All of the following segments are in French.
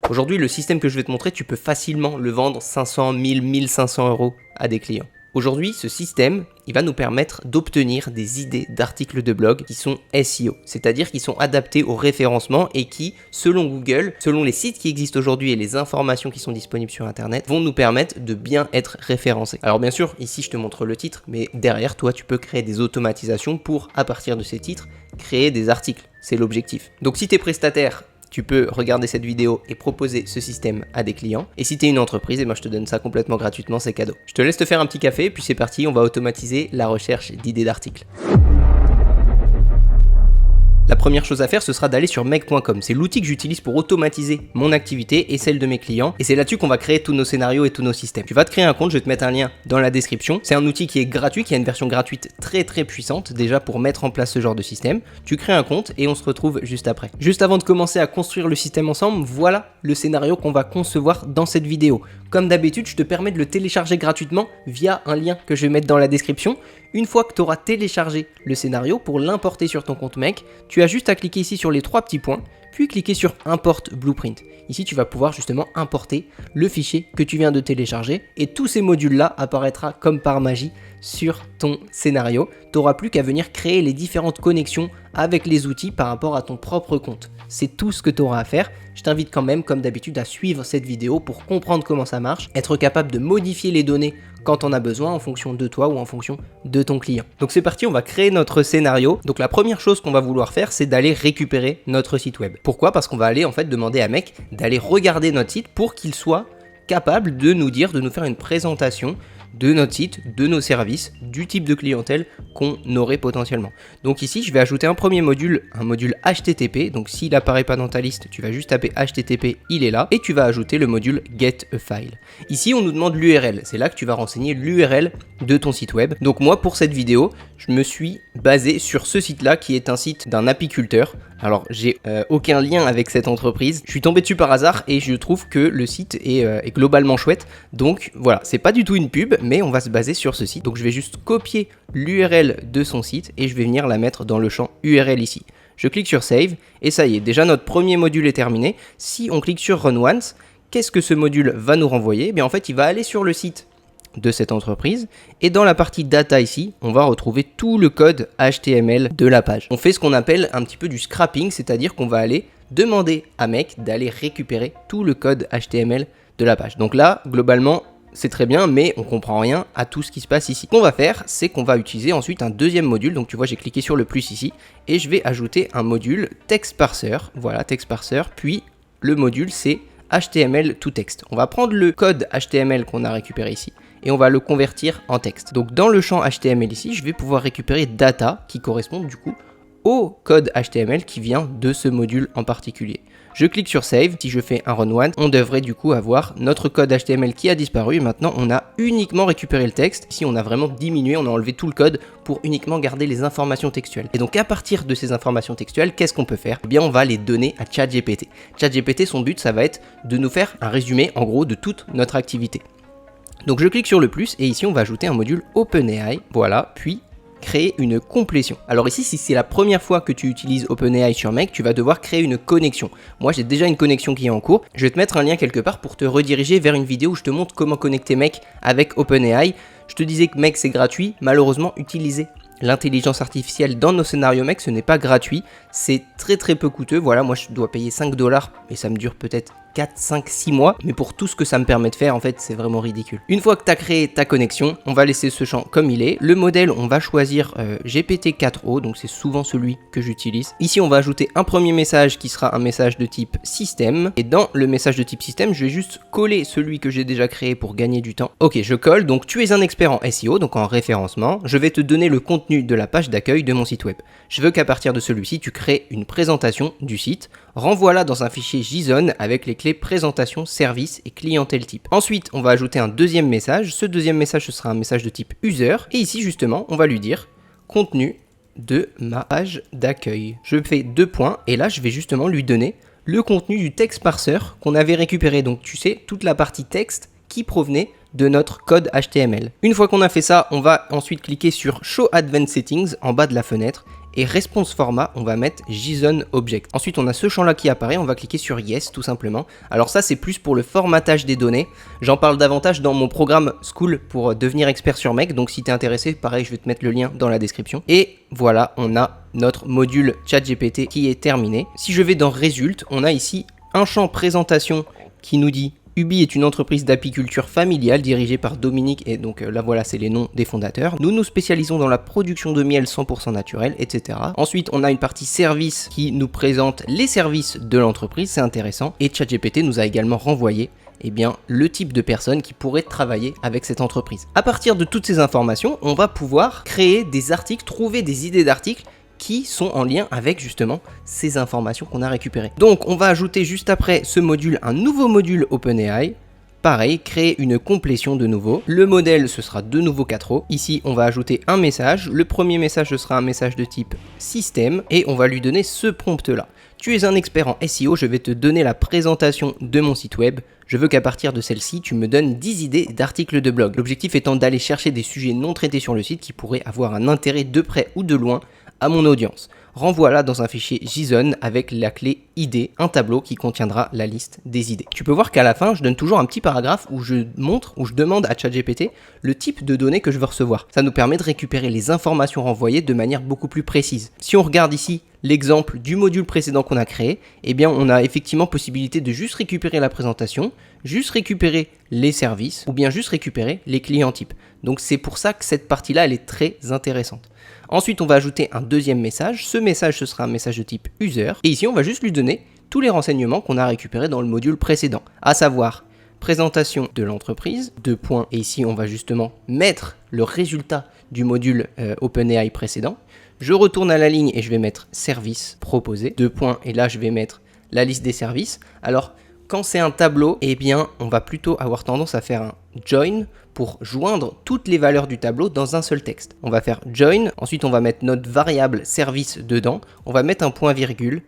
Aujourd'hui, le système que je vais te montrer, tu peux facilement le vendre 500, 1000, 1500 euros à des clients. Aujourd'hui, ce système, il va nous permettre d'obtenir des idées d'articles de blog qui sont SEO, c'est-à-dire qui sont adaptés au référencement et qui, selon Google, selon les sites qui existent aujourd'hui et les informations qui sont disponibles sur Internet, vont nous permettre de bien être référencés. Alors bien sûr, ici je te montre le titre, mais derrière toi, tu peux créer des automatisations pour, à partir de ces titres, créer des articles. C'est l'objectif. Donc si tu es prestataire, tu peux regarder cette vidéo et proposer ce système à des clients. Et si tu es une entreprise, je te donne ça complètement gratuitement, c'est cadeau. Je te laisse te faire un petit café, puis c'est parti, on va automatiser la recherche d'idées d'articles. La première chose à faire, ce sera d'aller sur make.com. C'est l'outil que j'utilise pour automatiser mon activité et celle de mes clients. Et c'est là-dessus qu'on va créer tous nos scénarios et tous nos systèmes. Tu vas te créer un compte, je vais te mettre un lien dans la description. C'est un outil qui est gratuit, qui a une version gratuite très puissante déjà pour mettre en place ce genre de système. Tu crées un compte et on se retrouve juste après. Juste avant de commencer à construire le système ensemble, voilà le scénario qu'on va concevoir dans cette vidéo. Comme d'habitude, je te permets de le télécharger gratuitement via un lien que je vais mettre dans la description. Une fois que tu auras téléchargé le scénario, pour l'importer sur ton compte Make, tu as juste à cliquer ici sur les 3 petits points, puis cliquer sur Import Blueprint. Ici, tu vas pouvoir justement importer le fichier que tu viens de télécharger et tous ces modules-là apparaîtront comme par magie sur ton scénario. Tu n'auras plus qu'à venir créer les différentes connexions avec les outils par rapport à ton propre compte. C'est tout ce que tu auras à faire. Je t'invite quand même, comme d'habitude, à suivre cette vidéo pour comprendre comment ça marche, être capable de modifier les données quand on a besoin en fonction de toi ou en fonction de ton client. Donc c'est parti, on va créer notre scénario. Donc la première chose qu'on va vouloir faire, c'est d'aller récupérer notre site web. Pourquoi? Parce qu'on va aller en fait demander à Make d'aller regarder notre site pour qu'il soit capable de nous dire, de nous faire une présentation de notre site, de nos services, du type de clientèle qu'on aurait potentiellement. Donc ici, je vais ajouter un premier module, un module HTTP. Donc s'il apparaît pas dans ta liste, tu vas juste taper HTTP, il est là. Et tu vas ajouter le module Get a File. Ici, on nous demande l'URL. C'est là que tu vas renseigner l'URL de ton site web. Donc moi, pour cette vidéo, je me suis basé sur ce site-là qui est un site d'un apiculteur. Alors, j'ai aucun lien avec cette entreprise. Je suis tombé dessus par hasard et je trouve que le site est globalement chouette. Donc voilà, c'est pas du tout une pub, mais on va se baser sur ce site. Donc je vais juste copier l'URL de son site et je vais venir la mettre dans le champ URL ici. Je clique sur Save et ça y est, déjà notre premier module est terminé. Si on clique sur Run Once, qu'est-ce que ce module va nous renvoyer? En fait, il va aller sur le site de cette entreprise et dans la partie data ici, on va retrouver tout le code HTML de la page. On fait ce qu'on appelle un petit peu du scrapping, c'est-à-dire qu'on va aller demander à Make d'aller récupérer tout le code HTML de la page. Donc là, globalement, c'est très bien, mais on comprend rien à tout ce qui se passe ici. Ce qu'on va faire, c'est qu'on va utiliser ensuite un deuxième module. Donc tu vois, j'ai cliqué sur le plus ici et je vais ajouter un module text parser. Voilà, text parser, puis le module c'est HTML to text. On va prendre le code HTML qu'on a récupéré ici et on va le convertir en texte. Donc dans le champ HTML ici, je vais pouvoir récupérer data qui correspond du coup au code HTML qui vient de ce module en particulier. Je clique sur Save, si je fais un Run Once, on devrait du coup avoir notre code HTML qui a disparu et maintenant on a uniquement récupéré le texte. Ici on a vraiment diminué, on a enlevé tout le code pour uniquement garder les informations textuelles. Et donc à partir de ces informations textuelles, qu'est-ce qu'on peut faire? Eh bien on va les donner à ChatGPT. ChatGPT, son but ça va être de nous faire un résumé en gros de toute notre activité. Donc je clique sur le plus et ici on va ajouter un module OpenAI, voilà, puis créer une complétion. Alors ici, si c'est la première fois que tu utilises OpenAI sur Make, tu vas devoir créer une connexion. Moi, j'ai déjà une connexion qui est en cours. Je vais te mettre un lien quelque part pour te rediriger vers une vidéo où je te montre comment connecter Make avec OpenAI. Je te disais que Make, c'est gratuit. Malheureusement, utiliser l'intelligence artificielle dans nos scénarios Make, ce n'est pas gratuit. C'est très peu coûteux. Voilà, moi, je dois payer 5 $ et ça me dure peut-être 4, 5, 6 mois, mais pour tout ce que ça me permet de faire, en fait, c'est vraiment ridicule. Une fois que tu as créé ta connexion, on va laisser ce champ comme il est. Le modèle, on va choisir GPT-4o, donc c'est souvent celui que j'utilise. Ici, on va ajouter un premier message qui sera un message de type système. Et dans le message de type système, je vais juste coller celui que j'ai déjà créé pour gagner du temps. Ok, je colle. Donc, tu es un expert en SEO, donc en référencement. Je vais te donner le contenu de la page d'accueil de mon site web. Je veux qu'à partir de celui-ci, tu crées une présentation du site. Renvoie-la dans un fichier JSON avec les clés présentation, service et clientèle type. Ensuite, on va ajouter un deuxième message. Ce deuxième message, ce sera un message de type user. Et ici, justement, on va lui dire contenu de ma page d'accueil. Je fais 2 points et là, je vais justement lui donner le contenu du text parser qu'on avait récupéré. Donc, tu sais, toute la partie texte qui provenait de notre code HTML. Une fois qu'on a fait ça, on va ensuite cliquer sur Show Advanced Settings en bas de la fenêtre Et response format, on va mettre JSON object. Ensuite, on a ce champ-là qui apparaît, on va cliquer sur Yes, tout simplement. Alors ça, c'est plus pour le formatage des données. J'en parle davantage dans mon programme School pour devenir expert sur Make. Donc si tu es intéressé, pareil, je vais te mettre le lien dans la description. Et voilà, on a notre module ChatGPT qui est terminé. Si je vais dans Result, on a ici un champ présentation qui nous dit Ubi est une entreprise d'apiculture familiale dirigée par Dominique, et donc là voilà, c'est les noms des fondateurs. Nous nous spécialisons dans la production de miel 100% naturel, etc. Ensuite, on a une partie service qui nous présente les services de l'entreprise, c'est intéressant. Et ChatGPT nous a également renvoyé le type de personnes qui pourraient travailler avec cette entreprise. À partir de toutes ces informations, on va pouvoir créer des articles, trouver des idées d'articles qui sont en lien avec justement ces informations qu'on a récupérées. Donc on va ajouter juste après ce module un nouveau module OpenAI. Pareil, créer une complétion de nouveau. Le modèle, ce sera de nouveau 4O. Ici, on va ajouter un message. Le premier message, ce sera un message de type système et on va lui donner ce prompt-là. Tu es un expert en SEO, je vais te donner la présentation de mon site web. Je veux qu'à partir de celle-ci, tu me donnes 10 idées d'articles de blog. L'objectif étant d'aller chercher des sujets non traités sur le site qui pourraient avoir un intérêt de près ou de loin à mon audience. Renvoie-la dans un fichier JSON avec la clé idée, un tableau qui contiendra la liste des idées. Tu peux voir qu'à la fin, je donne toujours un petit paragraphe où je demande à ChatGPT le type de données que je veux recevoir. Ça nous permet de récupérer les informations renvoyées de manière beaucoup plus précise. Si on regarde ici l'exemple du module précédent qu'on a créé, on a effectivement possibilité de juste récupérer la présentation, juste récupérer les services ou bien juste récupérer les clients types. Donc c'est pour ça que cette partie-là, elle est très intéressante. Ensuite, on va ajouter un deuxième message. Ce message, ce sera un message de type user. Et ici, on va juste lui donner tous les renseignements qu'on a récupérés dans le module précédent, à savoir présentation de l'entreprise, 2 points. Et ici, on va justement mettre le résultat du module OpenAI précédent. Je retourne à la ligne et je vais mettre service proposé, 2 points. Et là, je vais mettre la liste des services. Alors, quand c'est un tableau, on va plutôt avoir tendance à faire un join pour joindre toutes les valeurs du tableau dans un seul texte. On va faire join, ensuite on va mettre notre variable service dedans, on va mettre un point virgule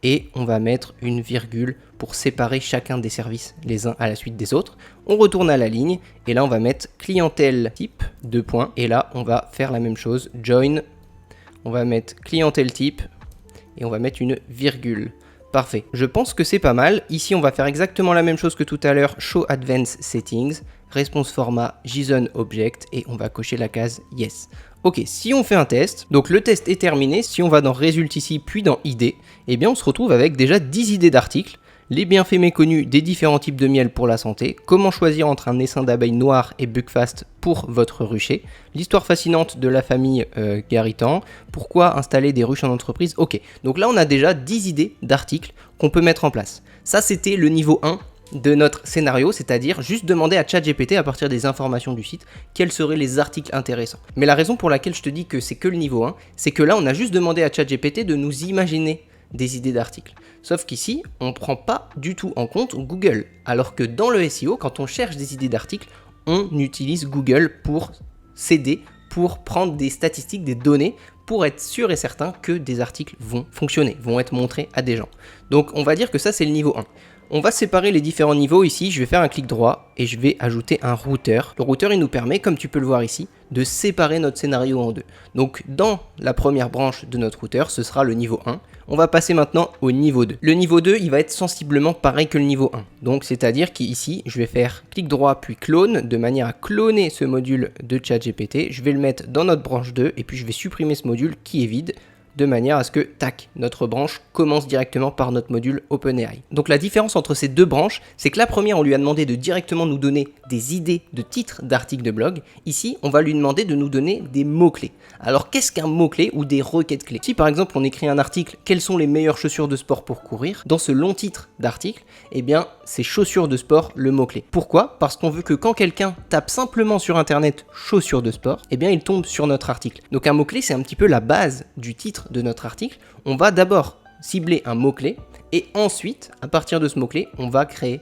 et on va mettre une virgule pour séparer chacun des services les uns à la suite des autres. On retourne à la ligne et là on va mettre clientèle type, 2 points, et là on va faire la même chose, join, on va mettre clientèle type et on va mettre une virgule. Parfait, je pense que c'est pas mal. Ici, on va faire exactement la même chose que tout à l'heure, Show Advanced Settings, Response Format, JSON Object, et on va cocher la case Yes. Ok, si on fait un test, donc le test est terminé, si on va dans Result ici, puis dans Idées, on se retrouve avec déjà 10 idées d'articles, les bienfaits méconnus des différents types de miel pour la santé, comment choisir entre un essaim d'abeilles noires et Buckfast pour votre rucher, l'histoire fascinante de la famille Garitan, pourquoi installer des ruches en entreprise. Ok, donc là on a déjà 10 idées d'articles qu'on peut mettre en place. Ça c'était le niveau 1 de notre scénario, c'est-à-dire juste demander à ChatGPT à partir des informations du site quels seraient les articles intéressants. Mais la raison pour laquelle je te dis que c'est que le niveau 1, c'est que là on a juste demandé à ChatGPT de nous imaginer des idées d'articles. Sauf qu'ici, on ne prend pas du tout en compte Google. Alors que dans le SEO, quand on cherche des idées d'articles, on utilise Google pour s'aider, pour prendre des statistiques, des données, pour être sûr et certain que des articles vont fonctionner, vont être montrés à des gens. Donc on va dire que ça c'est le niveau 1. On va séparer les différents niveaux ici, je vais faire un clic droit et je vais ajouter un routeur. Le routeur il nous permet, comme tu peux le voir ici, de séparer notre scénario en deux. Donc dans la première branche de notre routeur, ce sera le niveau 1. On va passer maintenant au niveau 2. Le niveau 2, il va être sensiblement pareil que le niveau 1. Donc c'est-à-dire qu'ici, je vais faire clic droit puis clone, de manière à cloner ce module de ChatGPT. Je vais le mettre dans notre branche 2 et puis je vais supprimer ce module qui est vide, de manière à ce que, tac, notre branche commence directement par notre module OpenAI. Donc la différence entre ces deux branches, c'est que la première, on lui a demandé de directement nous donner des idées de titres d'articles de blog. Ici, on va lui demander de nous donner des mots-clés. Alors qu'est-ce qu'un mot-clé ou des requêtes clés? Si par exemple on écrit un article, quelles sont les meilleures chaussures de sport pour courir? Dans ce long titre d'article, c'est chaussures de sport le mot-clé. Pourquoi? Parce qu'on veut que quand quelqu'un tape simplement sur internet chaussures de sport, il tombe sur notre article. Donc un mot-clé, c'est un petit peu la base du titre de notre article. On va d'abord cibler un mot-clé et ensuite, à partir de ce mot-clé, on va créer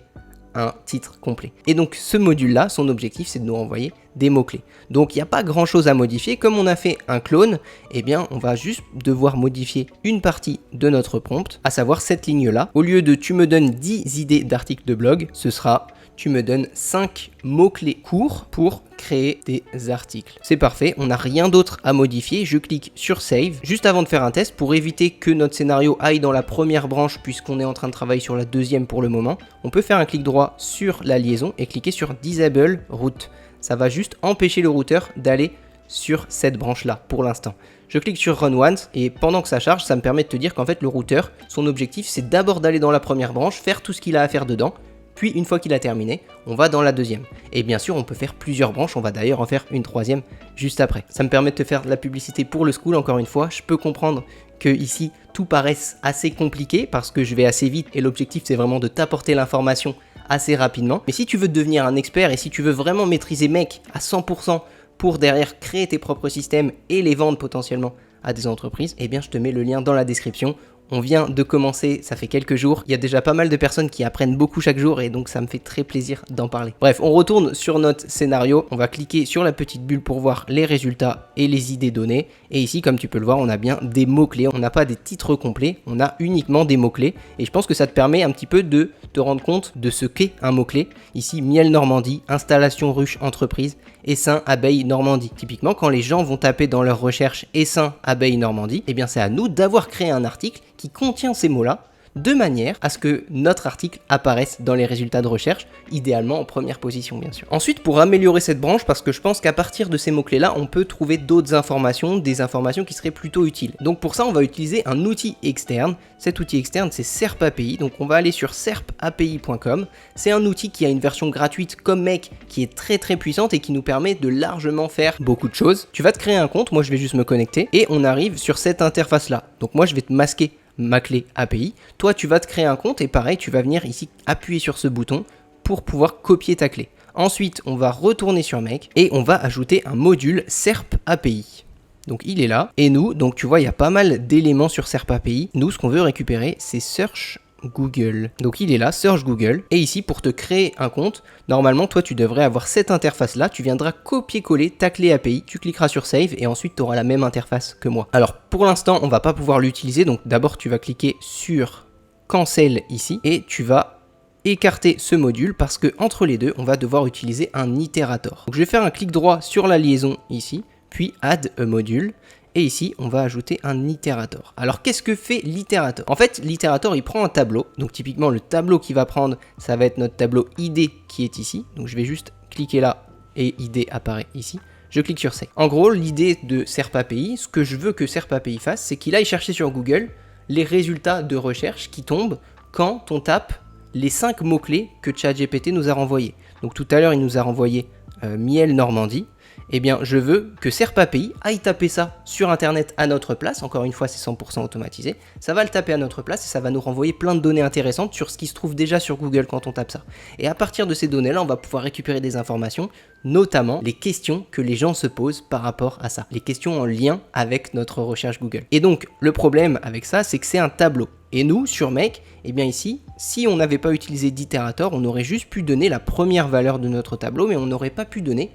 un titre complet. Et donc ce module-là, son objectif, c'est de nous renvoyer des mots-clés. Donc il n'y a pas grand chose à modifier. Comme on a fait un clone, eh bien on va juste devoir modifier une partie de notre prompt, à savoir cette ligne-là. Au lieu de tu me donnes 10 idées d'articles de blog, ce sera tu me donnes 5 mots-clés courts pour créer des articles. C'est parfait, on n'a rien d'autre à modifier. Je clique sur Save juste avant de faire un test pour éviter que notre scénario aille dans la première branche puisqu'on est en train de travailler sur la deuxième pour le moment. On peut faire un clic droit sur la liaison et cliquer sur Disable Route. Ça va juste empêcher le routeur d'aller sur cette branche-là pour l'instant. Je clique sur Run Once et pendant que ça charge, ça me permet de te dire qu'en fait le routeur, son objectif c'est d'abord d'aller dans la première branche, faire tout ce qu'il a à faire dedans. Puis une fois qu'il a terminé, on va dans la deuxième. Et bien sûr, on peut faire plusieurs branches, on va d'ailleurs en faire une troisième juste après. Ça me permet de te faire de la publicité pour le school, encore une fois. Je peux comprendre que ici, tout paraisse assez compliqué parce que je vais assez vite et l'objectif c'est vraiment de t'apporter l'information assez rapidement. Mais si tu veux devenir un expert et si tu veux vraiment maîtriser Make à 100% pour derrière créer tes propres systèmes et les vendre potentiellement à des entreprises, eh bien je te mets le lien dans la description. On vient de commencer, ça fait quelques jours, il y a déjà pas mal de personnes qui apprennent beaucoup chaque jour et donc ça me fait très plaisir d'en parler. Bref, on retourne sur notre scénario, on va cliquer sur la petite bulle pour voir les résultats et les idées données. Et ici, comme tu peux le voir, on a bien des mots-clés, on n'a pas des titres complets, on a uniquement des mots-clés. Et je pense que ça te permet un petit peu de te rendre compte de ce qu'est un mot-clé. Ici, miel Normandie, installation ruche entreprise, essaim abeille Normandie. Typiquement, quand les gens vont taper dans leur recherche essaim abeille Normandie, eh bien c'est à nous d'avoir créé un article qui contient ces mots-là, de manière à ce que notre article apparaisse dans les résultats de recherche, idéalement en première position bien sûr. Ensuite, pour améliorer cette branche, parce que je pense qu'à partir de ces mots-clés-là, on peut trouver d'autres informations, des informations qui seraient plutôt utiles. Donc pour ça, on va utiliser un outil externe. Cet outil externe, c'est SERP API, donc on va aller sur serpapi.com. C'est un outil qui a une version gratuite comme Make, qui est très puissante et qui nous permet de largement faire beaucoup de choses. Tu vas te créer un compte, moi je vais juste me connecter, et on arrive sur cette interface-là. Donc moi je vais te masquer ma clé API, toi tu vas te créer un compte et pareil tu vas venir ici appuyer sur ce bouton pour pouvoir copier ta clé. Ensuite on va retourner sur Make et on va ajouter un module SERP API. Donc il est là et nous, donc tu vois il y a pas mal d'éléments sur SERP API. Nous ce qu'on veut récupérer c'est Search Google. Donc il est là, Search Google. Et ici pour te créer un compte, normalement toi tu devrais avoir cette interface là, tu viendras copier-coller ta clé API, tu cliqueras sur Save et ensuite tu auras la même interface que moi. Alors pour l'instant on va pas pouvoir l'utiliser, donc d'abord tu vas cliquer sur Cancel ici et tu vas écarter ce module parce que entre les deux on va devoir utiliser un itérator. Donc je vais faire un clic droit sur la liaison ici, puis Add a module. Et ici, on va ajouter un itérator. Alors, qu'est-ce que fait l'itérator? En fait, l'itérator, il prend un tableau. Donc, typiquement, le tableau qu'il va prendre, ça va être notre tableau ID qui est ici. Donc, je vais juste cliquer là et ID apparaît ici. Je clique sur Save. En gros, l'idée de SERP API, ce que je veux que SERP API fasse, c'est qu'il aille chercher sur Google les résultats de recherche qui tombent quand on tape les 5 mots-clés que ChatGPT nous a renvoyés. Donc, tout à l'heure, il nous a renvoyé miel Normandie. Eh bien, je veux que SERP API aille taper ça sur Internet à notre place. Encore une fois, c'est 100% automatisé. Ça va le taper à notre place et ça va nous renvoyer plein de données intéressantes sur ce qui se trouve déjà sur Google quand on tape ça. Et à partir de ces données-là, on va pouvoir récupérer des informations, notamment les questions que les gens se posent par rapport à ça. Les questions en lien avec notre recherche Google. Et donc, le problème avec ça, c'est que c'est un tableau. Et nous, sur Make, eh bien ici, si on n'avait pas utilisé d'itérator, on aurait juste pu donner la première valeur de notre tableau, mais on n'aurait pas pu donner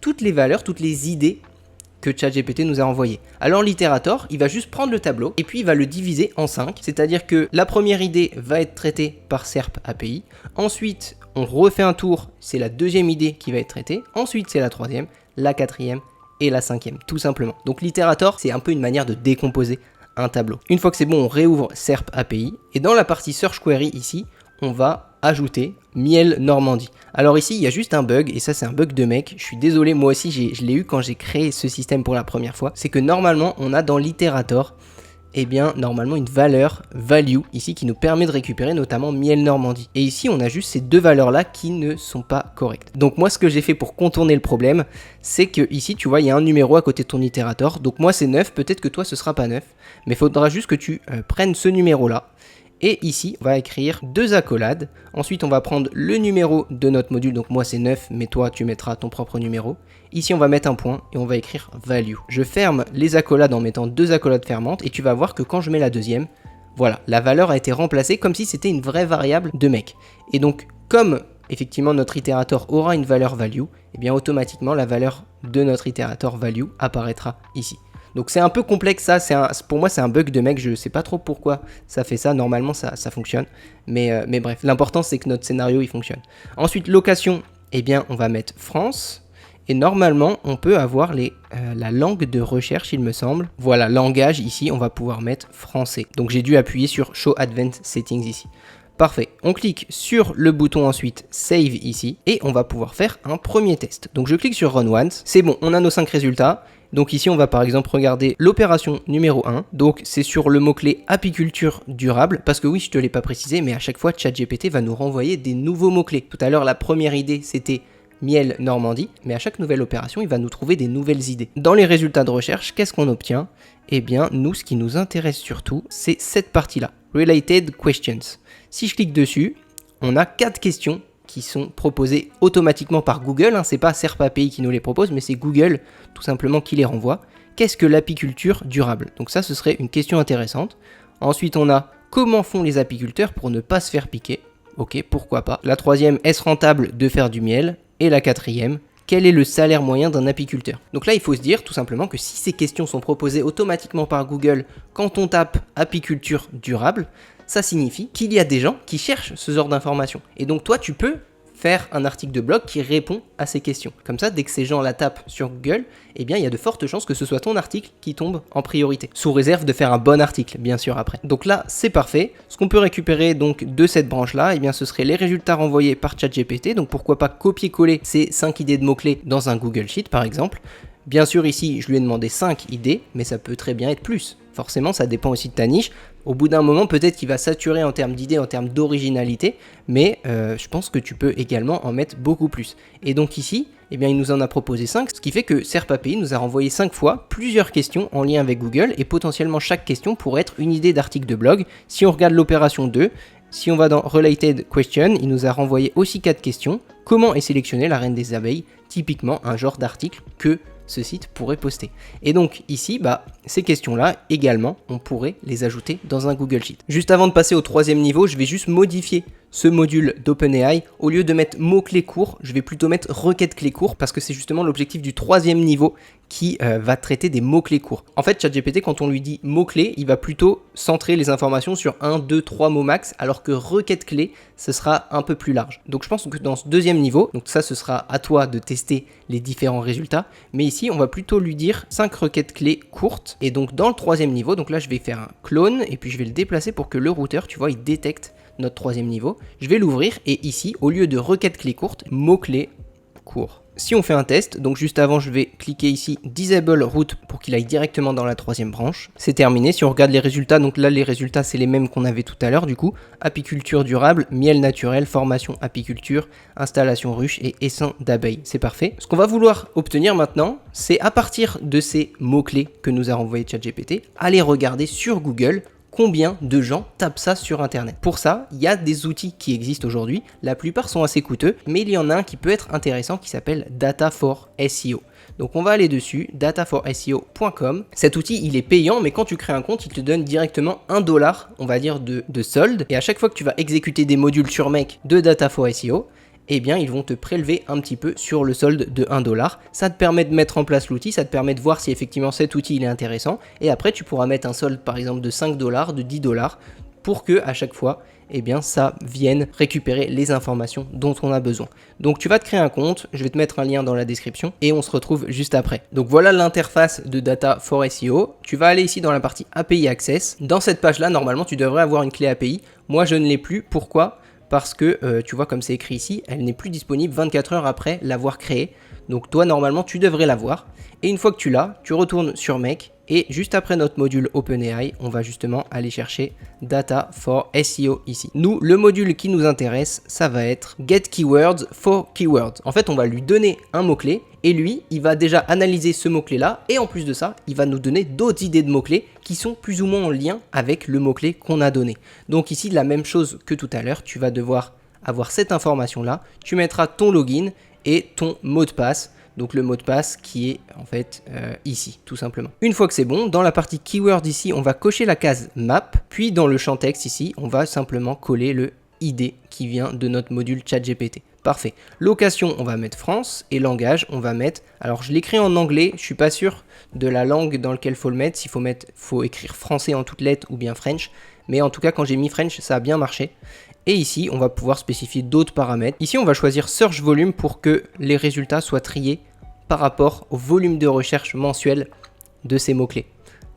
toutes les valeurs, toutes les idées que ChatGPT nous a envoyées. Alors l'itérator, il va juste prendre le tableau et puis il va le diviser en 5, c'est-à-dire que la première idée va être traitée par SERP API, ensuite on refait un tour, c'est la deuxième idée qui va être traitée, ensuite c'est la troisième, la quatrième et la cinquième, tout simplement. Donc l'itérator, c'est un peu une manière de décomposer un tableau. Une fois que c'est bon, on réouvre SERP API et dans la partie Search Query ici, on va ajouter miel Normandie. Alors ici, il y a juste un bug, et ça c'est un bug de Make. Je suis désolé, moi aussi je l'ai eu quand j'ai créé ce système pour la première fois. C'est que normalement, on a dans l'itérator, eh bien, normalement une valeur value ici qui nous permet de récupérer notamment miel Normandie. Et ici, on a juste ces deux valeurs-là qui ne sont pas correctes. Donc moi, ce que j'ai fait pour contourner le problème, c'est que ici, tu vois, il y a un numéro à côté de ton itérator. Donc moi, c'est 9, peut-être que toi, ce sera pas 9. Mais il faudra juste que tu prennes ce numéro-là. Et ici, on va écrire 2 accolades. Ensuite, on va prendre le numéro de notre module. Donc moi, c'est 9, mais toi, tu mettras ton propre numéro. Ici, on va mettre un point et on va écrire value. Je ferme les accolades en mettant 2 accolades fermantes. Et tu vas voir que quand je mets la deuxième, voilà, la valeur a été remplacée comme si c'était une vraie variable de Make. Et donc, comme effectivement notre itérateur aura une valeur value, et bien automatiquement la valeur de notre itérateur value apparaîtra ici. Donc c'est un peu complexe ça, pour moi c'est un bug de mec, je sais pas trop pourquoi ça fait ça, normalement ça fonctionne, mais bref, l'important c'est que notre scénario il fonctionne. Ensuite location, eh bien on va mettre France, et normalement on peut avoir la langue de recherche il me semble. Voilà, langage ici on va pouvoir mettre français, donc j'ai dû appuyer sur Show Advanced Settings ici. Parfait, on clique sur le bouton ensuite Save ici, et on va pouvoir faire un premier test. Donc je clique sur Run Once, c'est bon, on a nos 5 résultats. Donc ici on va par exemple regarder l'opération numéro 1, donc c'est sur le mot-clé apiculture durable, parce que oui je te l'ai pas précisé, mais à chaque fois ChatGPT va nous renvoyer des nouveaux mots-clés. Tout à l'heure la première idée c'était miel Normandie, mais à chaque nouvelle opération il va nous trouver des nouvelles idées. Dans les résultats de recherche, qu'est-ce qu'on obtient? Eh bien nous ce qui nous intéresse surtout c'est cette partie-là, Related Questions. Si je clique dessus, on a 4 questions qui sont proposés automatiquement par Google, c'est pas SERP API qui nous les propose, mais c'est Google tout simplement qui les renvoie. Qu'est-ce que l'apiculture durable? Donc ça, ce serait une question intéressante. Ensuite, on a comment font les apiculteurs pour ne pas se faire piquer? Ok, pourquoi pas. La troisième, est-ce rentable de faire du miel? Et la quatrième, quel est le salaire moyen d'un apiculteur? Donc là, il faut se dire tout simplement que si ces questions sont proposées automatiquement par Google quand on tape apiculture durable, ça signifie qu'il y a des gens qui cherchent ce genre d'informations. Et donc toi, tu peux faire un article de blog qui répond à ces questions. Comme ça, dès que ces gens la tapent sur Google, eh bien, il y a de fortes chances que ce soit ton article qui tombe en priorité. Sous réserve de faire un bon article, bien sûr, après. Donc là, c'est parfait. Ce qu'on peut récupérer donc de cette branche-là, eh bien, ce serait les résultats renvoyés par ChatGPT. Donc pourquoi pas copier-coller ces 5 idées de mots-clés dans un Google Sheet, par exemple. Bien sûr, ici, je lui ai demandé 5 idées, mais ça peut très bien être plus. Forcément, ça dépend aussi de ta niche. Au bout d'un moment, peut-être qu'il va saturer en termes d'idées, en termes d'originalité, mais je pense que tu peux également en mettre beaucoup plus. Et donc ici, eh bien, il nous en a proposé 5, ce qui fait que SERP API nous a renvoyé 5 fois plusieurs questions en lien avec Google, et potentiellement chaque question pourrait être une idée d'article de blog. Si on regarde l'opération 2, si on va dans Related Question, il nous a renvoyé aussi 4 questions. Comment est sélectionnée la reine des abeilles? Typiquement un genre d'article que ce site pourrait poster. Et donc ici, ces questions-là, également, on pourrait les ajouter dans un Google Sheet. Juste avant de passer au 3e niveau, je vais juste modifier ce module d'OpenAI. Au lieu de mettre mots-clés courts, je vais plutôt mettre requêtes clés courts parce que c'est justement l'objectif du 3e niveau qui va traiter des mots-clés courts. En fait, ChatGPT, quand on lui dit mots-clés, il va plutôt centrer les informations sur 1, 2, 3 mots max, alors que requête clé, ce sera un peu plus large. Donc je pense que dans ce 2e niveau, donc ça ce sera à toi de tester les différents résultats, mais ici on va plutôt lui dire 5 requêtes clés courtes, et donc dans le 3e niveau, donc là je vais faire un clone, et puis je vais le déplacer pour que le routeur, tu vois, il détecte notre 3e niveau. Je vais l'ouvrir, et ici, au lieu de requêtes clés courtes, mots-clés courts. Si on fait un test, donc juste avant je vais cliquer ici Disable Route pour qu'il aille directement dans la 3e branche. C'est terminé. Si on regarde les résultats, donc là les résultats c'est les mêmes qu'on avait tout à l'heure du coup. Apiculture durable, miel naturel, formation apiculture, installation ruche et essaim d'abeilles. C'est parfait. Ce qu'on va vouloir obtenir maintenant, c'est à partir de ces mots-clés que nous a renvoyé ChatGPT, aller regarder sur Google combien de gens tapent ça sur internet. Pour ça, il y a des outils qui existent aujourd'hui, la plupart sont assez coûteux, mais il y en a un qui peut être intéressant qui s'appelle Data for SEO. Donc on va aller dessus, dataforseo.com. Cet outil il est payant, mais quand tu crées un compte, il te donne directement $1, on va dire de solde, et à chaque fois que tu vas exécuter des modules sur Make de Data for SEO, eh bien ils vont te prélever un petit peu sur le solde de $1. Ça te permet de mettre en place l'outil, ça te permet de voir si effectivement cet outil il est intéressant, et après tu pourras mettre un solde par exemple de $5, de $10, pour que à chaque fois, eh bien ça vienne récupérer les informations dont on a besoin. Donc tu vas te créer un compte, je vais te mettre un lien dans la description, et on se retrouve juste après. Donc voilà l'interface de Data for SEO. Tu vas aller ici dans la partie API Access. Dans cette page là, normalement tu devrais avoir une clé API. Moi je ne l'ai plus, pourquoi ? Parce que tu vois comme c'est écrit ici, elle n'est plus disponible 24 heures après l'avoir créée. Donc toi normalement tu devrais l'avoir. Et une fois que tu l'as, tu retournes sur Make, et juste après notre module OpenAI, on va justement aller chercher Data for SEO ici. Nous, le module qui nous intéresse, ça va être Get Keywords for Keywords. En fait, on va lui donner un mot-clé, et lui, il va déjà analyser ce mot-clé là, et en plus de ça, il va nous donner d'autres idées de mots-clés qui sont plus ou moins en lien avec le mot-clé qu'on a donné. Donc ici, la même chose que tout à l'heure, tu vas devoir avoir cette information là, tu mettras ton login et ton mot de passe. Donc le mot de passe qui est en fait ici, tout simplement. Une fois que c'est bon, dans la partie keyword ici, on va cocher la case map, puis dans le champ texte ici, on va simplement coller le ID qui vient de notre module ChatGPT. Parfait. Location, on va mettre France et langage, on va mettre... Alors, je l'écris en anglais, je suis pas sûr de la langue dans laquelle faut le mettre, s'il faut écrire français en toutes lettres ou bien French. Mais en tout cas, quand j'ai mis French, ça a bien marché. Et ici, on va pouvoir spécifier d'autres paramètres. Ici, on va choisir Search Volume pour que les résultats soient triés par rapport au volume de recherche mensuel de ces mots-clés.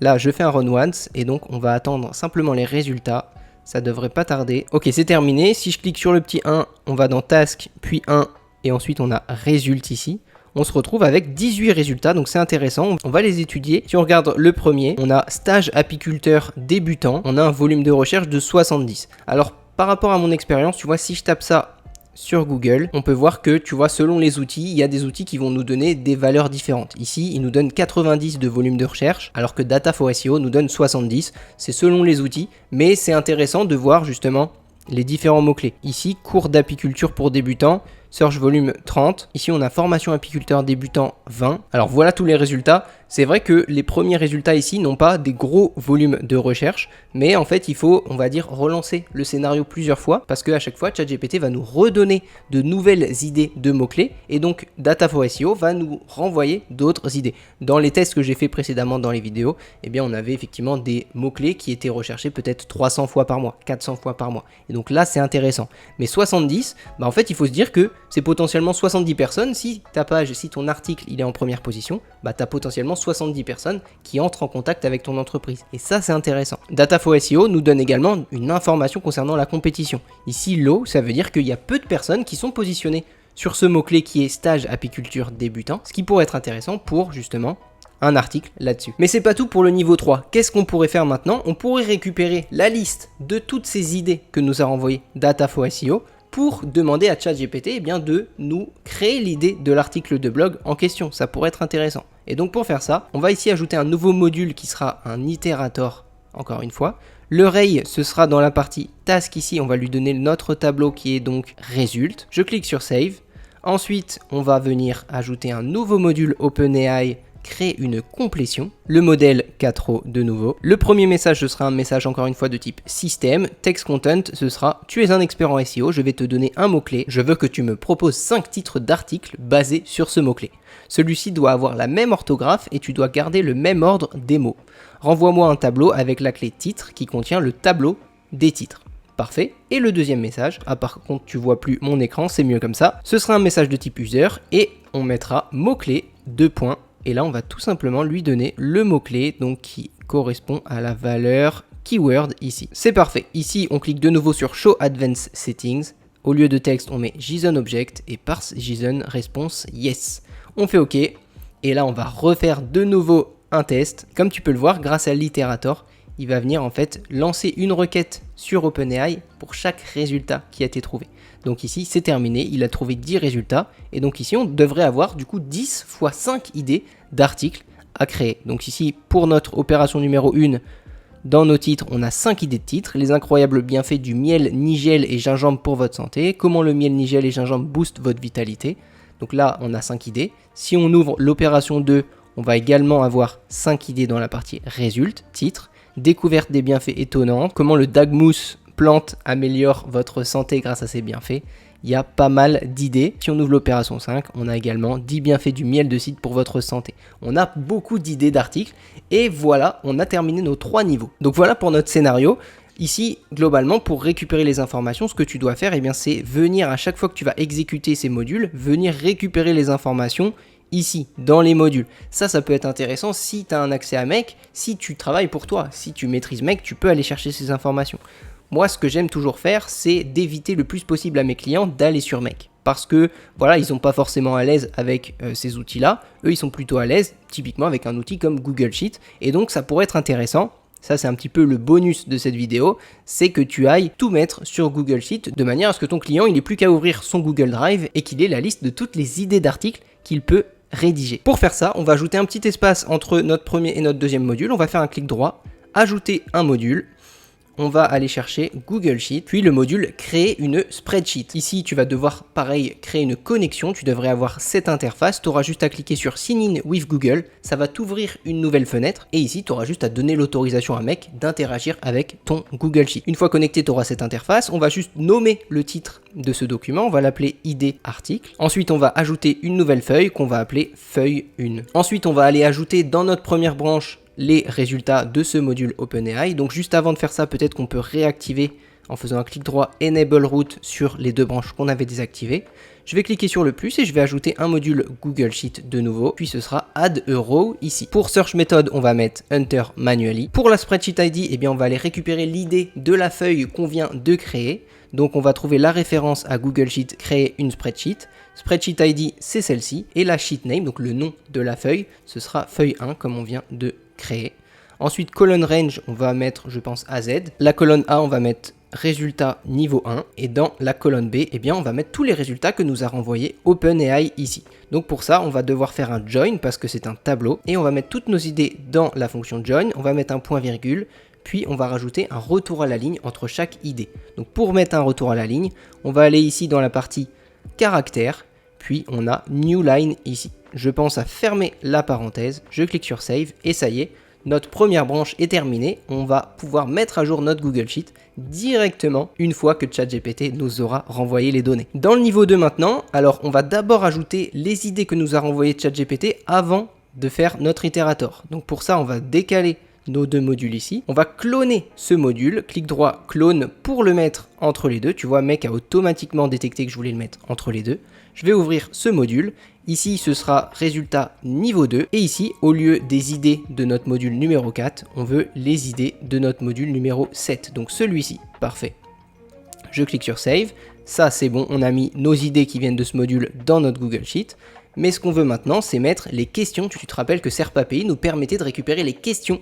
Là, je fais un run once et donc on va attendre simplement les résultats. Ça devrait pas tarder. Ok, c'est terminé. Si je clique sur le petit 1, on va dans Task, puis 1, et ensuite on a Résultats ici. On se retrouve avec 18 résultats, donc c'est intéressant. On va les étudier. Si on regarde le premier, on a stage apiculteur débutant. On a un volume de recherche de 70. Alors, par rapport à mon expérience, tu vois, si je tape ça sur Google, on peut voir que, tu vois, selon les outils, il y a des outils qui vont nous donner des valeurs différentes. Ici, il nous donne 90 de volume de recherche, alors que Data for SEO nous donne 70. C'est selon les outils, mais c'est intéressant de voir justement les différents mots-clés. Ici, cours d'apiculture pour débutants, search volume 30. Ici, on a formation apiculteur débutant 20. Alors voilà tous les résultats. C'est vrai que les premiers résultats ici n'ont pas des gros volumes de recherche, mais en fait, il faut, on va dire, relancer le scénario plusieurs fois parce qu'à chaque fois, ChatGPT va nous redonner de nouvelles idées de mots-clés et donc Data for SEO va nous renvoyer d'autres idées. Dans les tests que j'ai fait précédemment dans les vidéos, eh bien, on avait effectivement des mots-clés qui étaient recherchés peut-être 300 fois par mois, 400 fois par mois. Et donc là, c'est intéressant. Mais 70, bah en fait, il faut se dire que c'est potentiellement 70 personnes. Si ta page, si ton article, il est en première position, bah, tu as potentiellement 70 personnes qui entrent en contact avec ton entreprise. Et ça, c'est intéressant. Data for SEO nous donne également une information concernant la compétition. Ici, low, ça veut dire qu'il y a peu de personnes qui sont positionnées sur ce mot-clé qui est stage apiculture débutant, ce qui pourrait être intéressant pour justement un article là-dessus. Mais c'est pas tout pour le niveau 3. Qu'est-ce qu'on pourrait faire maintenant? On pourrait récupérer la liste de toutes ces idées que nous a renvoyées Data for SEO pour demander à ChatGPT eh bien, de nous créer l'idée de l'article de blog en question. Ça pourrait être intéressant. Et donc pour faire ça, on va ici ajouter un nouveau module qui sera un itérator, encore une fois. Le Ray, ce sera dans la partie task ici, on va lui donner notre tableau qui est donc résulte. Je clique sur Save. Ensuite, on va venir ajouter un nouveau module OpenAI, créer une complétion, le modèle 4o de nouveau. Le premier message, ce sera un message encore une fois de type système. Text content, ce sera tu es un expert en SEO, je vais te donner un mot-clé, je veux que tu me proposes 5 titres d'articles basés sur ce mot-clé. Celui-ci doit avoir la même orthographe et tu dois garder le même ordre des mots. Renvoie-moi un tableau avec la clé titre qui contient le tableau des titres. Parfait. Et le deuxième message, par contre tu vois plus mon écran, c'est mieux comme ça. Ce sera un message de type user et on mettra mot-clé, 2 points. Et là, on va tout simplement lui donner le mot-clé donc qui correspond à la valeur keyword ici. C'est parfait. Ici, on clique de nouveau sur Show Advanced Settings. Au lieu de texte, on met JSON Object et parse JSON Response Yes. On fait OK. Et là, on va refaire de nouveau un test. Comme tu peux le voir, grâce à l'itérator, il va venir en fait lancer une requête sur OpenAI pour chaque résultat qui a été trouvé. Donc ici, c'est terminé, il a trouvé 10 résultats. Et donc ici, on devrait avoir du coup 10 fois 5 idées d'articles à créer. Donc ici, pour notre opération numéro 1, dans nos titres, on a 5 idées de titres. Les incroyables bienfaits du miel, nigel et gingembre pour votre santé. Comment le miel, nigel et gingembre boostent votre vitalité. Donc là, on a 5 idées. Si on ouvre l'opération 2, on va également avoir 5 idées dans la partie résulte, titre. Découverte des bienfaits étonnants. Comment le dagmousse plante améliore votre santé grâce à ses bienfaits. Il y a pas mal d'idées. Si on ouvre l'opération 5, on a également 10 bienfaits du miel de cidre pour votre santé. On a beaucoup d'idées d'articles et voilà, on a terminé nos 3 niveaux. Donc voilà pour notre scénario. Ici, globalement, pour récupérer les informations, ce que tu dois faire, eh bien, c'est venir à chaque fois que tu vas exécuter ces modules, venir récupérer les informations ici, dans les modules. Ça peut être intéressant si tu as un accès à Make, si tu travailles pour toi. Si tu maîtrises Make, tu peux aller chercher ces informations. Moi, ce que j'aime toujours faire, c'est d'éviter le plus possible à mes clients d'aller sur Make. Parce que, voilà, ils sont pas forcément à l'aise avec ces outils-là. Eux, ils sont plutôt à l'aise, typiquement avec un outil comme Google Sheet. Et donc, ça pourrait être intéressant. Ça, c'est un petit peu le bonus de cette vidéo. C'est que tu ailles tout mettre sur Google Sheet de manière à ce que ton client, il n'ait plus qu'à ouvrir son Google Drive et qu'il ait la liste de toutes les idées d'articles qu'il peut rédiger. Pour faire ça, on va ajouter un petit espace entre notre premier et notre deuxième module. On va faire un clic droit, ajouter un module. on va aller chercher Google Sheet, puis le module créer une spreadsheet. Ici, tu vas devoir, pareil, créer une connexion. Tu devrais avoir cette interface. Tu auras juste à cliquer sur Sign in with Google. Ça va t'ouvrir une nouvelle fenêtre. Et ici, tu auras juste à donner l'autorisation à Mec d'interagir avec ton Google Sheet. Une fois connecté, tu auras cette interface. On va juste nommer le titre de ce document. On va l'appeler ID article. Ensuite, on va ajouter une nouvelle feuille qu'on va appeler feuille 1. Ensuite, on va aller ajouter dans notre première branche les résultats de ce module OpenAI. Donc juste avant de faire ça, peut-être qu'on peut réactiver en faisant un clic droit Enable Route sur les deux branches qu'on avait désactivées. Je vais cliquer sur le plus et je vais ajouter un module Google Sheet de nouveau, puis ce sera Add a Row ici. Pour Search Method, on va mettre Enter Manually. Pour la Spreadsheet ID, eh bien on va aller récupérer l'idée de la feuille qu'on vient de créer. Donc on va trouver la référence à Google Sheet, créer une spreadsheet. Spreadsheet ID, c'est celle-ci. Et la sheet name, donc le nom de la feuille, ce sera feuille 1 comme on vient de créer. Ensuite, colonne range, on va mettre, je pense, AZ. La colonne A, on va mettre résultat niveau 1. Et dans la colonne B, eh bien, on va mettre tous les résultats que nous a renvoyé OpenAI ici. Donc pour ça, on va devoir faire un join parce que c'est un tableau. Et on va mettre toutes nos idées dans la fonction join. On va mettre un point virgule. Puis on va rajouter un retour à la ligne entre chaque idée. Donc pour mettre un retour à la ligne, on va aller ici dans la partie caractère. Puis on a New Line ici. Je pense à fermer la parenthèse, je clique sur Save et ça y est, notre première branche est terminée. On va pouvoir mettre à jour notre Google Sheet directement une fois que ChatGPT nous aura renvoyé les données. Dans le niveau 2 maintenant, alors on va d'abord ajouter les idées que nous a renvoyé ChatGPT avant de faire notre itérator. Donc pour ça, on va décaler nos deux modules ici. On va cloner ce module, clic droit, clone pour le mettre entre les deux. Tu vois, Mec a automatiquement détecté que je voulais le mettre entre les deux. Je vais ouvrir ce module. Ici, ce sera résultat niveau 2. Et ici, au lieu des idées de notre module numéro 4, on veut les idées de notre module numéro 7. Donc celui-ci, parfait. Je clique sur Save. Ça, c'est bon, on a mis nos idées qui viennent de ce module dans notre Google Sheet. Mais ce qu'on veut maintenant, c'est mettre les questions. Tu te rappelles que SERP-API nous permettait de récupérer les questions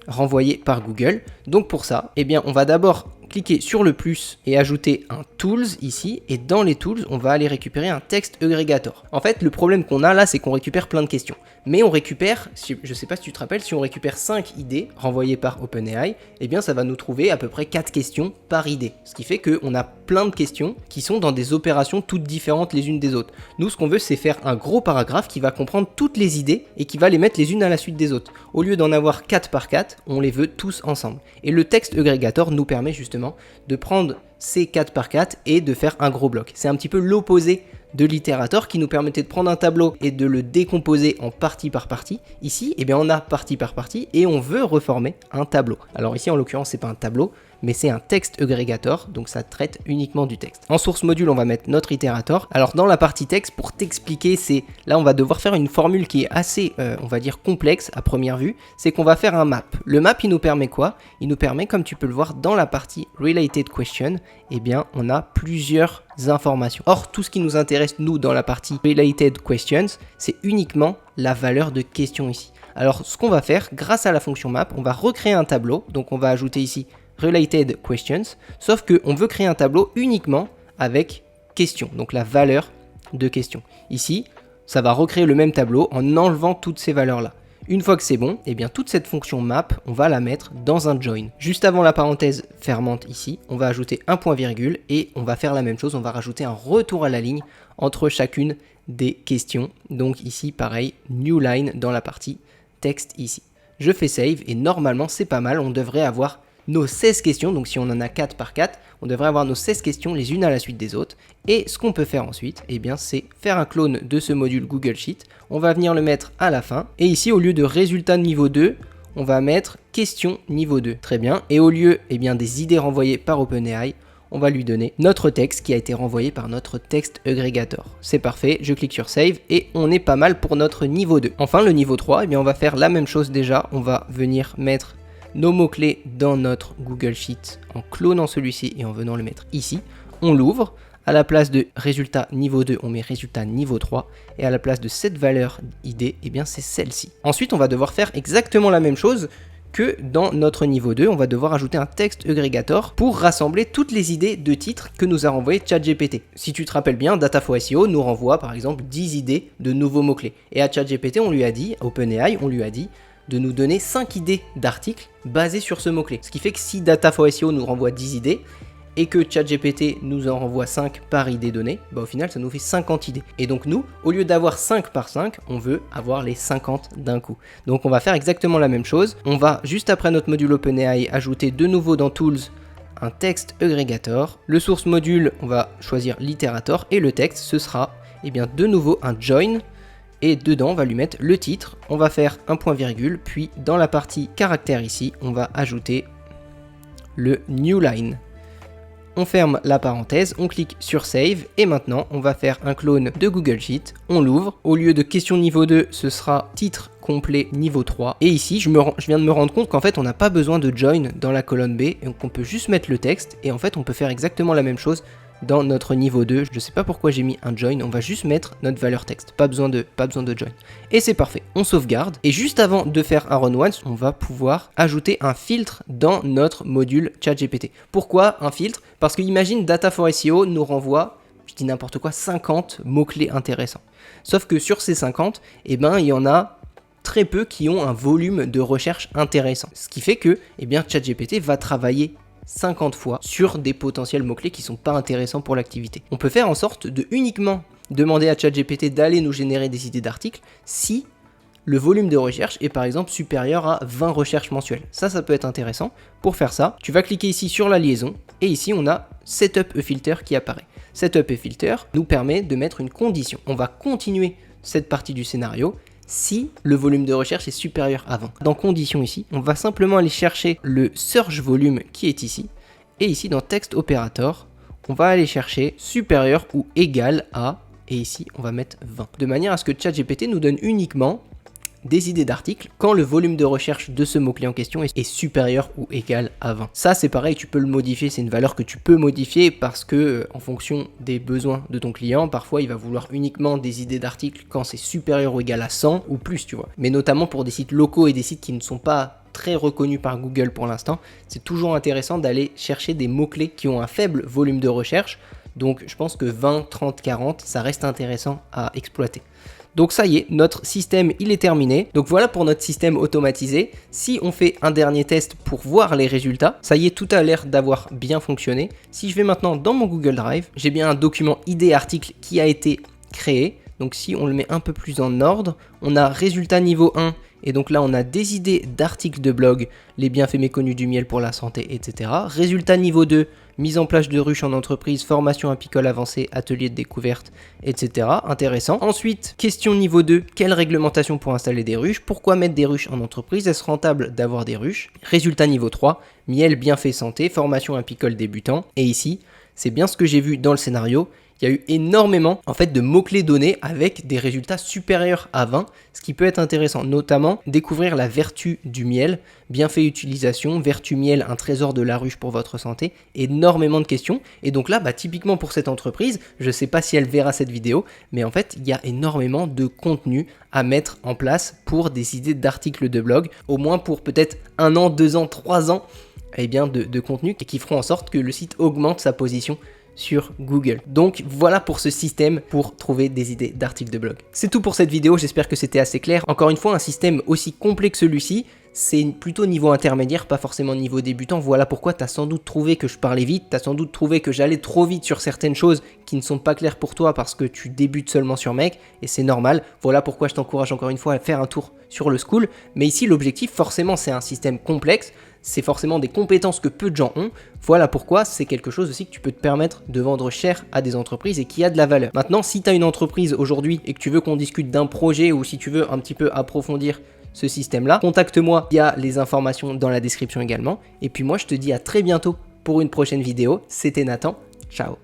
renvoyées par Google. Donc pour ça, eh bien, on va d'abord cliquer sur le plus et ajouter un Tools ici. Et dans les Tools, on va aller récupérer un Text Aggregator. En fait, le problème qu'on a là, c'est qu'on récupère plein de questions. Mais on récupère, je ne sais pas si tu te rappelles, si on récupère 5 idées renvoyées par OpenAI, eh bien ça va nous trouver à peu près 4 questions par idée. Ce qui fait qu'on a plein de questions qui sont dans des opérations toutes différentes les unes des autres. Nous, ce qu'on veut, c'est faire un gros paragraphe qui va comprendre toutes les idées et qui va les mettre les unes à la suite des autres. Au lieu d'en avoir 4 par 4, on les veut tous ensemble. Et le Text Aggregator nous permet justement de prendre ces 4 par 4 et de faire un gros bloc. C'est un petit peu l'opposé de l'itérator qui nous permettait de prendre un tableau et de le décomposer en partie par partie. Ici, eh bien, on a partie par partie et on veut reformer un tableau. Alors ici, en l'occurrence, c'est pas un tableau, mais c'est un Text Aggregator, donc ça traite uniquement du texte. En source module, on va mettre notre itérator. Alors dans la partie texte, pour t'expliquer, là on va devoir faire une formule qui est assez, on va dire, complexe à première vue. C'est qu'on va faire un map. Le map, il nous permet quoi? Il nous permet, comme tu peux le voir dans la partie Related Question, eh bien on a plusieurs informations. Or, tout ce qui nous intéresse, nous, dans la partie Related Questions, c'est uniquement la valeur de question ici. Alors ce qu'on va faire, grâce à la fonction map, on va recréer un tableau. Donc on va ajouter ici Related Questions, sauf qu'on veut créer un tableau uniquement avec question, donc la valeur de question. Ici, ça va recréer le même tableau en enlevant toutes ces valeurs-là. Une fois que c'est bon, eh bien toute cette fonction map, on va la mettre dans un join. Juste avant la parenthèse fermante ici, on va ajouter un point virgule et on va faire la même chose, on va rajouter un retour à la ligne entre chacune des questions. Donc ici, pareil, new line dans la partie texte ici. Je fais save et normalement, c'est pas mal, on devrait avoir nos 16 questions, donc si on en a 4 par 4, on devrait avoir nos 16 questions les unes à la suite des autres. Et ce qu'on peut faire ensuite, eh bien, c'est faire un clone de ce module Google Sheet. On va venir le mettre à la fin. Et ici, au lieu de résultat niveau 2, on va mettre question niveau 2. Très bien. Et au lieu eh bien, des idées renvoyées par OpenAI, on va lui donner notre texte qui a été renvoyé par notre Text Aggregator. C'est parfait, je clique sur Save et on est pas mal pour notre niveau 2. Enfin, le niveau 3, eh bien, on va faire la même chose déjà. On va venir mettre nos mots-clés dans notre Google Sheet en clonant celui-ci et en venant le mettre ici. On l'ouvre. À la place de résultat niveau 2, on met résultat niveau 3. Et à la place de cette valeur ID, eh bien c'est celle-ci. Ensuite, on va devoir faire exactement la même chose que dans notre niveau 2. On va devoir ajouter un Text Aggregator pour rassembler toutes les idées de titres que nous a renvoyé ChatGPT. Si tu te rappelles bien, Dataflow SEO nous renvoie par exemple 10 idées de nouveaux mots-clés. Et à ChatGPT, on lui a dit, à OpenAI, on lui a dit de nous donner 5 idées d'articles basés sur ce mot-clé. Ce qui fait que si Data for SEO nous renvoie 10 idées, et que ChatGPT nous en renvoie 5 par idée donnée, bah au final ça nous fait 50 idées. Et donc nous, au lieu d'avoir 5 par 5, on veut avoir les 50 d'un coup. Donc on va faire exactement la même chose. On va, juste après notre module OpenAI, ajouter de nouveau dans Tools un texte aggregator. Le source module, on va choisir l'iterator, et le texte, ce sera bien de nouveau un join. Et dedans, on va lui mettre le titre. On va faire un point virgule, puis dans la partie caractère ici, on va ajouter le new line. On ferme la parenthèse, on clique sur Save, et maintenant on va faire un clone de Google Sheet, on l'ouvre, au lieu de question niveau 2, ce sera titre complet niveau 3, et ici je viens de me rendre compte qu'en fait on n'a pas besoin de join dans la colonne B, et donc on peut juste mettre le texte, et en fait on peut faire exactement la même chose dans notre niveau 2, je ne sais pas pourquoi j'ai mis un join, on va juste mettre notre valeur texte, pas besoin de join. Et c'est parfait, on sauvegarde, et juste avant de faire un run once, on va pouvoir ajouter un filtre dans notre module ChatGPT. Pourquoi un filtre? Parce que imagine Data for SEO nous renvoie, je dis n'importe quoi, 50 mots-clés intéressants. Sauf que sur ces 50, il y en a très peu qui ont un volume de recherche intéressant. Ce qui fait que ChatGPT va travailler 50 fois sur des potentiels mots-clés qui ne sont pas intéressants pour l'activité. On peut faire en sorte de uniquement demander à ChatGPT d'aller nous générer des idées d'articles si le volume de recherche est par exemple supérieur à 20 recherches mensuelles. Ça peut être intéressant. Pour faire ça, tu vas cliquer ici sur la liaison et ici on a Setup a Filter qui apparaît. Setup a Filter nous permet de mettre une condition. On va continuer cette partie du scénario si le volume de recherche est supérieur à 20. Dans conditions ici, on va simplement aller chercher le search volume qui est ici. Et ici dans Text Operator, on va aller chercher supérieur ou égal à, et ici on va mettre 20. De manière à ce que ChatGPT nous donne uniquement des idées d'articles quand le volume de recherche de ce mot-clé en question est supérieur ou égal à 20. Ça c'est pareil, tu peux le modifier, c'est une valeur que tu peux modifier parce que en fonction des besoins de ton client, parfois il va vouloir uniquement des idées d'articles quand c'est supérieur ou égal à 100 ou plus, tu vois. Mais notamment pour des sites locaux et des sites qui ne sont pas très reconnus par Google pour l'instant, c'est toujours intéressant d'aller chercher des mots-clés qui ont un faible volume de recherche. Donc je pense que 20, 30, 40, ça reste intéressant à exploiter. Donc ça y est, notre système il est terminé. Donc voilà pour notre système automatisé. Si on fait un dernier test pour voir les résultats, ça y est, tout a l'air d'avoir bien fonctionné. Si je vais maintenant dans mon Google Drive, j'ai bien un document idée article qui a été créé. Donc si on le met un peu plus en ordre, on a résultat niveau 1. Et donc là, on a des idées d'articles de blog, les bienfaits méconnus du miel pour la santé, etc. Résultat niveau 2, mise en place de ruches en entreprise, formation apicole avancée, atelier de découverte, etc. Intéressant. Ensuite, question niveau 2, quelle réglementation pour installer des ruches? Pourquoi mettre des ruches en entreprise? Est-ce rentable d'avoir des ruches? Résultat niveau 3, miel, bienfaits santé, formation apicole débutant. Et ici, c'est bien ce que j'ai vu dans le scénario. Il y a eu énormément de mots-clés donnés avec des résultats supérieurs à 20, ce qui peut être intéressant, notamment découvrir la vertu du miel, bienfait utilisation, vertu miel, un trésor de la ruche pour votre santé, énormément de questions. Et donc là, typiquement pour cette entreprise, je ne sais pas si elle verra cette vidéo, mais en fait, il y a énormément de contenu à mettre en place pour des idées d'articles de blog, au moins pour peut-être 1 an, 2 ans, 3 ans de contenu qui feront en sorte que le site augmente sa position sur Google. Donc voilà pour ce système pour trouver des idées d'articles de blog. C'est tout pour cette vidéo, j'espère que c'était assez clair. Encore une fois, un système aussi complet que celui-ci, c'est plutôt niveau intermédiaire, pas forcément niveau débutant. Voilà pourquoi tu as sans doute trouvé que je parlais vite, tu as sans doute trouvé que j'allais trop vite sur certaines choses qui ne sont pas claires pour toi parce que tu débutes seulement sur Make, et c'est normal. Voilà pourquoi je t'encourage encore une fois à faire un tour sur le School. Mais ici, l'objectif, forcément, c'est un système complexe, c'est forcément des compétences que peu de gens ont. Voilà pourquoi c'est quelque chose aussi que tu peux te permettre de vendre cher à des entreprises et qui a de la valeur. Maintenant, si tu as une entreprise aujourd'hui et que tu veux qu'on discute d'un projet ou si tu veux un petit peu approfondir ce système-là, contacte-moi, il y a les informations dans la description également. Et puis moi, je te dis à très bientôt pour une prochaine vidéo. C'était Nathan, ciao.